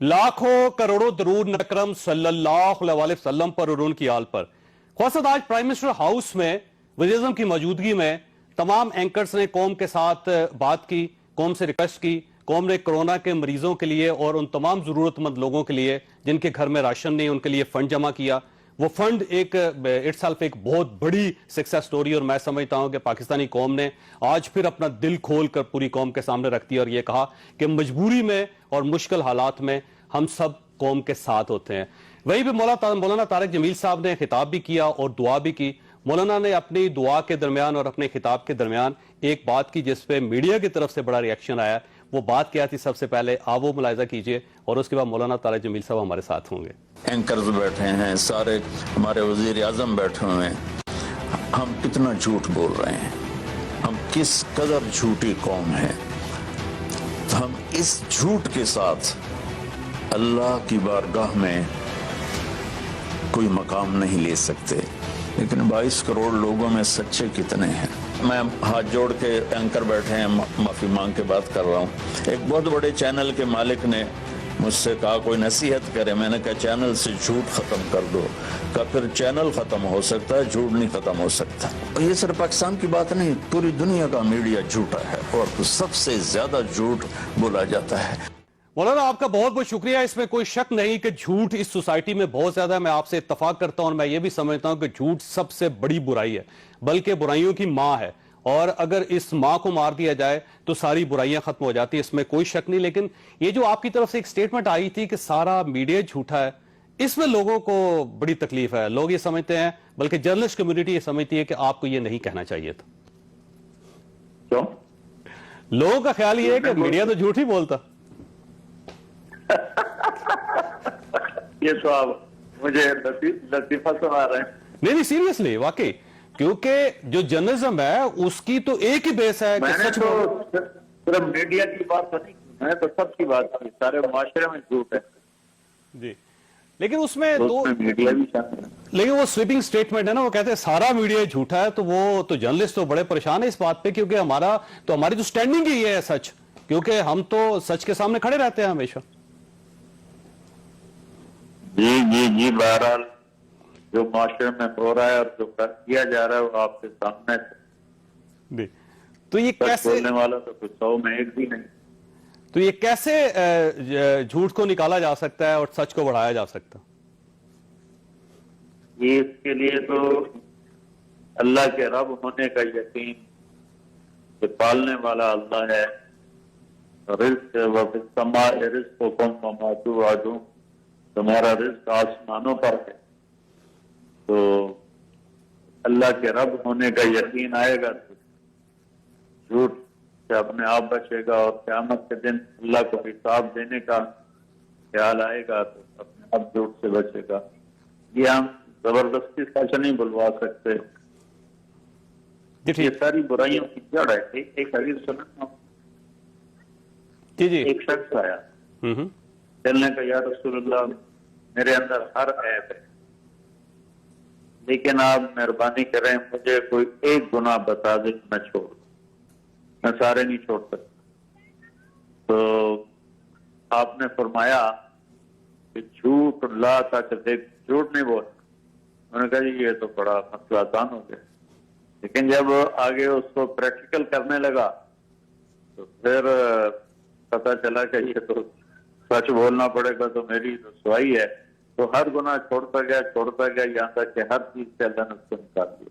लाखों करोड़ों दरूद अकरम सल्लल्लाहु अलैहि वसल्लम पर और उनकी आल पर। ख़ासतौर आज प्राइम मिनिस्टर हाउस में वज़ीर-ए-आज़म की मौजूदगी में तमाम एंकर्स ने कौम के साथ बात की, कौम से रिक्वेस्ट की। कौम ने कोरोना के मरीजों के लिए और उन तमाम जरूरतमंद लोगों के लिए जिनके घर में राशन नहीं, उनके लिए फंड जमा किया। वो फंड एक इट्सेल्फ एक बहुत बड़ी सक्सेस स्टोरी, और मैं समझता हूं कि पाकिस्तानी कौम ने आज फिर अपना दिल खोल कर पूरी कौम के सामने रख दिया और ये कहा कि मजबूरी में और मुश्किल हालात में हम सब कौम के साथ होते हैं। वहीं भी मौलाना तारिक जमील साहब ने खिताब भी किया और दुआ भी की। मौलाना ने अपनी दुआ के दरमियान और अपने खिताब के दरमियान एक बात की जिस पे मीडिया की तरफ से बड़ा रिएक्शन आया। वो बात क्या थी, सबसे पहले आप वो मुलाहिजा कीजिए और उसके बाद मौलाना तारिक जमील साहब हमारे साथ होंगे। एंकर्स बैठे हैं, सारे हमारे वजीर आजम बैठे हुए हैं। हम कितना झूठ बोल रहे हैं, हम किस कदर झूठी कौम है। तो हम इस झूठ के साथ अल्लाह की बारगाह में कोई मकाम नहीं ले सकते। लेकिन 22 करोड़ लोगों में सच्चे कितने हैं। मैं हाथ जोड़ के एंकर बैठे हैं, माफी मांग के बात कर रहा हूँ। एक बहुत बड़े चैनल के मालिक ने मुझसे कहा कोई नसीहत करे। मैंने कहा चैनल से झूठ खत्म कर दो। कहा फिर चैनल खत्म हो सकता है, झूठ नहीं खत्म हो सकता। और ये सिर्फ पाकिस्तान की बात नहीं, पूरी दुनिया का मीडिया झूठा है और सबसे ज्यादा झूठ बोला जाता है। मौलाना आपका बहुत बहुत शुक्रिया। इसमें कोई शक नहीं कि झूठ इस सोसाइटी में बहुत ज्यादा है। मैं आपसे इत्तफाक करता हूं और मैं ये भी समझता हूं कि झूठ सबसे बड़ी बुराई है, बल्कि बुराइयों की मां है। और अगर इस मां को मार दिया जाए तो सारी बुराइयां खत्म हो जाती है, इसमें कोई शक नहीं। लेकिन ये जो आपकी तरफ से एक स्टेटमेंट आई थी कि सारा मीडिया झूठा है, इसमें लोगों को बड़ी तकलीफ है। लोग ये समझते हैं, बल्कि जर्नलिस्ट कम्युनिटी ये समझती है कि आपको ये नहीं कहना चाहिए था। क्यों? लोगों का ख्याल ये है कि मीडिया तो झूठ ही बोलता। ये तो आप मुझे लतीफा सुना रहे हैं। नहीं सीरियसली, वाकई, क्योंकि जो जर्नलिज्म है उसकी तो एक ही बेस है कि मैंने सच तो सिर्फ मीडिया की बात नहीं की, मैंने तो सबकी बात की। सारे मुआशरे में झूठ है जी। लेकिन उसमें दो मीडिया भी शामिल है। लेकिन वो स्वीपिंग स्टेटमेंट है ना, वो कहते हैं सारा मीडिया झूठा है। तो वो तो जर्नलिस्ट तो बड़े परेशान है इस बात पे, क्योंकि हमारी तो स्टैंडिंग ही ये है सच, क्योंकि हम तो सच के सामने खड़े रहते हैं हमेशा। जी बहरहाल जो माशरे में हो रहा है और जो किया जा रहा है वो आपके सामने है। तो ये कैसे बोलने वाला तो कुछ 100 में एक भी नहीं। तो ये कैसे झूठ को निकाला जा सकता है और सच को बढ़ाया जा सकता? ये इसके लिए तो अल्लाह के रब होने का यकीन, कि पालने वाला अल्लाह है। रिज़्क़ तुम्हारा रिज़्क़ आसमानों पर है। तो अल्लाह के रब होने का यकीन आएगा तो झूठ से अपने आप बचेगा, और क़यामत के दिन अल्लाह को हिसाब देने का ख्याल आएगा तो अपने आप झूठ से बचेगा। ये हम जबरदस्ती सच नहीं बुलवा सकते। ये सारी बुराइयों की जड़ है। एक हदीस सुना जी। एक शख्स आया चलने का, या रसूलुल्लाह मेरे अंदर हर ऐप है, लेकिन आप मेहरबानी करें मुझे कोई एक गुनाह बता दे मैं छोड़ दूं, मैं सारे नहीं छोड़ सकता। तो आपने फरमाया कि झूठ ला तक देख, झूठ नहीं बोल। उन्होंने कहा जी ये तो बड़ा मसला आसान हो गया। लेकिन जब आगे उसको प्रैक्टिकल करने लगा तो फिर पता चला कि ये तो सच बोलना पड़ेगा, तो मेरी रसवाई है। तो हर गुनाह छोड़ता गया यहाँ तक कि हर चीज से अल्लाह ने उसको निकाल दिया।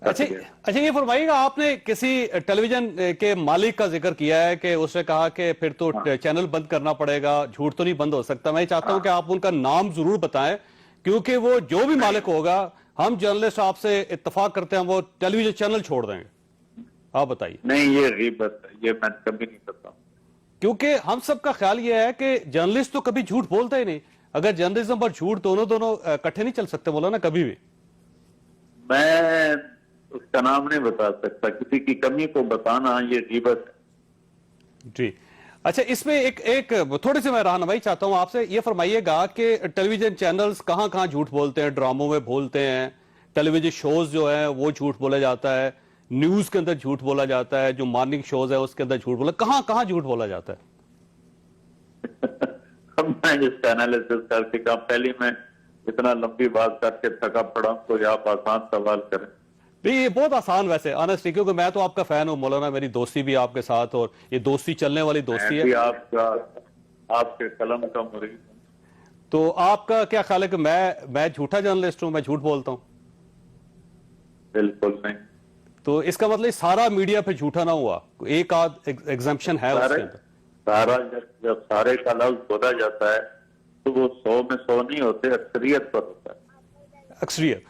अच्छा ये फरमाइएगा, आपने किसी टेलीविजन के मालिक का जिक्र किया है कि उसने कहा कि फिर तो चैनल बंद करना पड़ेगा, झूठ तो नहीं बंद हो सकता। मैं चाहता हूं कि आप उनका नाम जरूर बताएं, क्योंकि वो जो भी मालिक होगा, हम जर्नलिस्ट आपसे इत्तफाक करते हैं वो टेलीविजन चैनल छोड़ देंगे। आप बताइए। नहीं ये गीबत है, ये मैं कभी नहीं करता, क्योंकि हम सबका ख्याल यह है कि जर्नलिस्ट तो कभी झूठ बोलता ही नहीं। अगर जर्नलिज्म पर झूठ दोनों इकट्ठे नहीं चल सकते बोला ना कभी भी। मैं उसका नाम नहीं बता सकता, किसी की कमी को बताना ये गीबत है जी। अच्छा, इसमें एक थोड़ी सी मैं रहनुमाई चाहता हूं आपसे। ये फरमाइएगा कि टेलीविजन चैनल्स कहां झूठ बोलते हैं, ड्रामों में बोलते हैं, टेलीविजन शोज जो है वो झूठ बोला जाता है, न्यूज के अंदर झूठ बोला जाता है, जो मॉर्निंग शोज है उसके अंदर झूठ बोला, कहां झूठ बोला जाता है? اب میں اس کا انالیسس کر کے کہا پہلی میں اتنا لمبی بات کر کے تھکا پڑا ہوں، کوئی آپ آسان سوال کریں. نہیں یہ بہت آسان ویسے آنیسٹلی، کیونکہ میں تو آپ کا فین ہوں مولانا، میری دوستی بھی آپ کے ساتھ، اور یہ دوستی چلنے والی دوستی میں بھی ہے. آپ کے قلم کا مرید ہوں. تو آپ کا کیا خیال ہے کہ میں جھوٹا جرنلسٹ ہوں، میں جھوٹ بولتا ہوں؟ بالکل نہیں. تو اس کا مطلب سارا میڈیا پہ جھوٹا نہ ہوا، ایک آدھ ایگزمپشن ہے اس کے اندر؟ سارا جب سارے کا لفظ بولا جاتا ہے تو وہ 100 میں 100 نہیں ہوتے، اکثریت پر ہوتا ہے. اکثریت.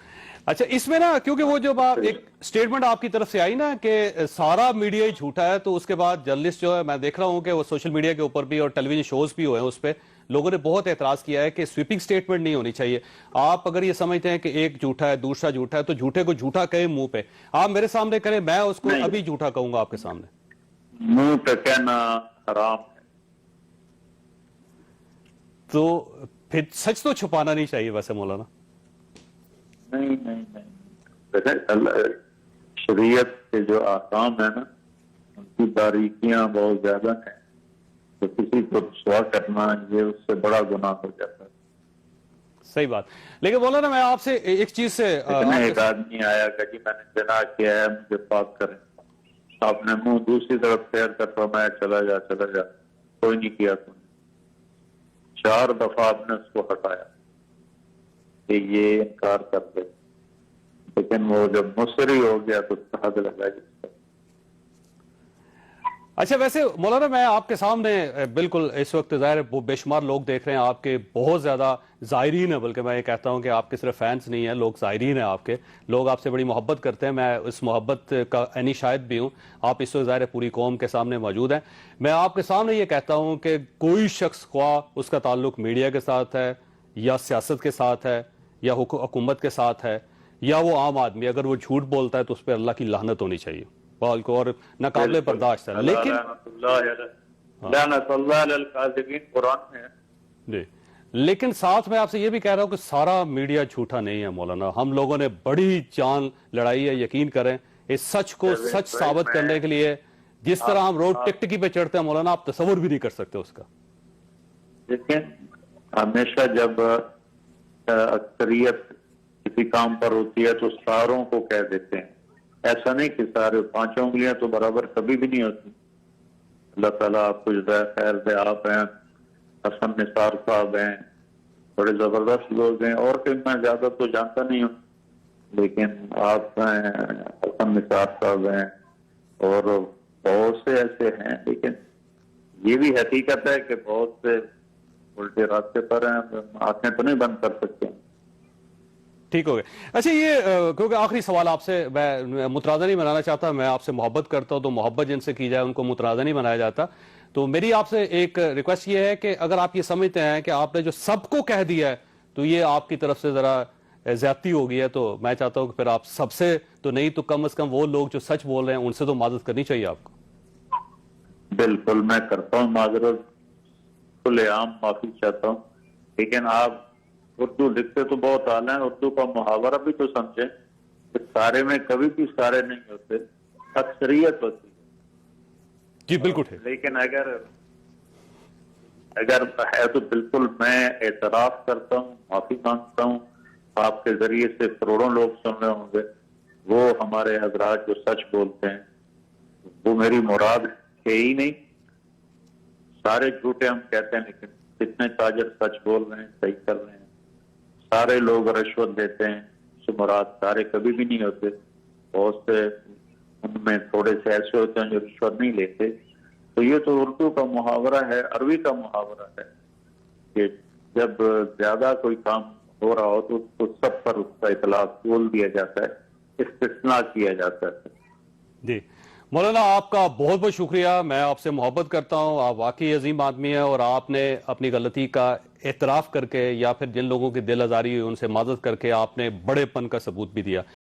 اچھا اس میں نا، کیونکہ وہ جب آپ ایک سٹیٹمنٹ آپ کی طرف سے آئی نا کہ سارا میڈیا ہی جھوٹا ہے، تو اس کے بعد جرنلسٹ جو ہے، میں دیکھ رہا ہوں کہ وہ سوشل میڈیا کے اوپر بھی اور ٹیلی ویژن شوز بھی ہوئے ہیں، اس پہ لوگوں نے بہت اعتراض کیا ہے کہ سویپنگ سٹیٹمنٹ نہیں ہونی چاہیے. آپ اگر یہ سمجھتے ہیں کہ ایک جھوٹا ہے دوسرا جھوٹا ہے، تو جھوٹے کو جھوٹا کہیں منہ پہ، آپ میرے سامنے کریں، میں اس کو نہیں. ابھی جھوٹا کہوں گا آپ کے سامنے. منہ پہ کہنا حرام ہے. تو پھر سچ تو چھپانا نہیں چاہیے ویسے مولانا. نہیں نہیں نہیں، شریعت کے جو احکام ہیں نا، ان کی باریکیاں بہت زیادہ ہیں، تو کسی کو رسوا کرنا یہ اس سے بڑا گناہ ہو جاتا ہے. صحیح بات. لیکن مولانا میں آپ سے ایک چیز سے ایک آدمی آیا کہ جی میں نے جناح کیا ہے، مجھے پاک کریں. آپ نے منہ دوسری طرف پھیر کر فرمایا چلا جا چلا جا، کوئی نہیں کیا تم نے. 4 دفعہ آپ نے اس کو ہٹایا کہ یہ انکار کر دے، لیکن وہ جب مصری ہو گیا تو حد لگا جس کا. اچھا ویسے مولانا میں آپ کے سامنے بالکل اس وقت ظاہر ہے بے شمار لوگ دیکھ رہے ہیں، آپ کے بہت زیادہ زائرین ہیں، بلکہ میں یہ کہتا ہوں کہ آپ کے صرف فینس نہیں ہیں، لوگ زائرین ہیں آپ کے، لوگ آپ سے بڑی محبت کرتے ہیں. میں اس محبت کا عینی شاہد بھی ہوں. آپ اس وقت ظاہر ہے پوری قوم کے سامنے موجود ہیں. میں آپ کے سامنے یہ کہتا ہوں کہ کوئی شخص خواہ اس کا تعلق میڈیا کے ساتھ ہے یا سیاست کے ساتھ ہے یا حکومت کے ساتھ ہے یا وہ عام آدمی، اگر وہ جھوٹ بولتا ہے تو اس پہ اللہ کی لعنت ہونی چاہیے اور ناقابل برداشت ہے. لیکن لعنت اللہ علی الکاذبین قرآن میں ہے. جی، لیکن ساتھ میں آپ سے یہ بھی کہہ رہا ہوں کہ سارا میڈیا جھوٹا نہیں ہے مولانا. ہم لوگوں نے بڑی جان لڑائی ہے، یقین کریں، اس سچ کو سچ ثابت کرنے کے لیے جس طرح ہم روڈ ٹکٹکی پہ چڑھتے ہیں مولانا، آپ تصور بھی نہیں کر سکتے اس کا. لیکن ہمیشہ جب اکثریت کسی کام پر ہوتی ہے تو ساروں کو کہہ دیتے ہیں. ایسا نہیں کہ سارے 5 انگلیاں تو برابر کبھی بھی نہیں ہوتی. اللہ تعالیٰ آپ کو جزائے خیر دے. آپ ہیں حسن نثار صاحب ہیں، بڑے زبردست لوگ ہیں، اور کہ میں زیادہ تو جانتا نہیں ہوں، لیکن آپ ہیں حسن نثار صاحب ہیں اور بہت سے ایسے ہیں. لیکن یہ بھی حقیقت ہے کہ بہت سے الٹے راستے پر ہیں، آنکھیں تو نہیں بند کر سکتے. ٹھیک ہو گئے. اچھا یہ کیونکہ آخری سوال آپ سے میں مترادہ نہیں بنانا چاہتا، میں آپ سے محبت کرتا ہوں تو محبت جن سے کی جائے ان کو مترادہ نہیں بنایا جاتا. تو میری آپ سے ایک ریکویسٹ یہ ہے کہ اگر آپ یہ سمجھتے ہیں کہ آپ نے جو سب کو کہہ دیا ہے تو یہ آپ کی طرف سے ذرا زیادتی ہو گئی ہے، تو میں چاہتا ہوں کہ پھر آپ سب سے تو نہیں تو کم از کم وہ لوگ جو سچ بول رہے ہیں ان سے تو معذرت کرنی چاہیے آپ کو. بالکل میں کرتا ہوں معذرت، کھلے عام معافی چاہتا ہوں. لیکن آپ اردو لکھتے تو بہت اعلیٰ ہیں، اردو کا محاورہ بھی تو سمجھیں کہ سارے میں کبھی بھی سارے نہیں ہوتے، اکثریت ہوتی ہے. جی بالکل ٹھیک. لیکن اگر ہے تو بالکل میں اعتراف کرتا ہوں، معافی مانگتا ہوں. آپ کے ذریعے سے کروڑوں لوگ سن رہے ہوں گے، وہ ہمارے حضرات جو سچ بولتے ہیں وہ میری مراد ہے ہی نہیں. سارے جھوٹے ہم کہتے ہیں، لیکن کتنے تاجر سچ بول رہے ہیں، صحیح کر رہے ہیں. سارے لوگ رشوت دیتے ہیں، سے مراد سارے کبھی بھی نہیں ہوتے. بہت سے ان میں تھوڑے سے ایسے ہوتے ہیں جو رشوت نہیں لیتے. تو یہ تو اردو کا محاورہ ہے، عربی کا محاورہ ہے کہ جب زیادہ کوئی کام ہو رہا ہو تو اس کو سب پر اس کا اطلاق بول دیا جاتا ہے، استثناء کیا جاتا ہے. جی مولانا آپ کا بہت بہت شکریہ. میں آپ سے محبت کرتا ہوں، آپ واقعی عظیم آدمی ہیں اور آپ نے اپنی غلطی کا اعتراف کر کے یا پھر جن لوگوں کی دل آزاری ہوئی ان سے معذرت کر کے آپ نے بڑے پن کا ثبوت بھی دیا.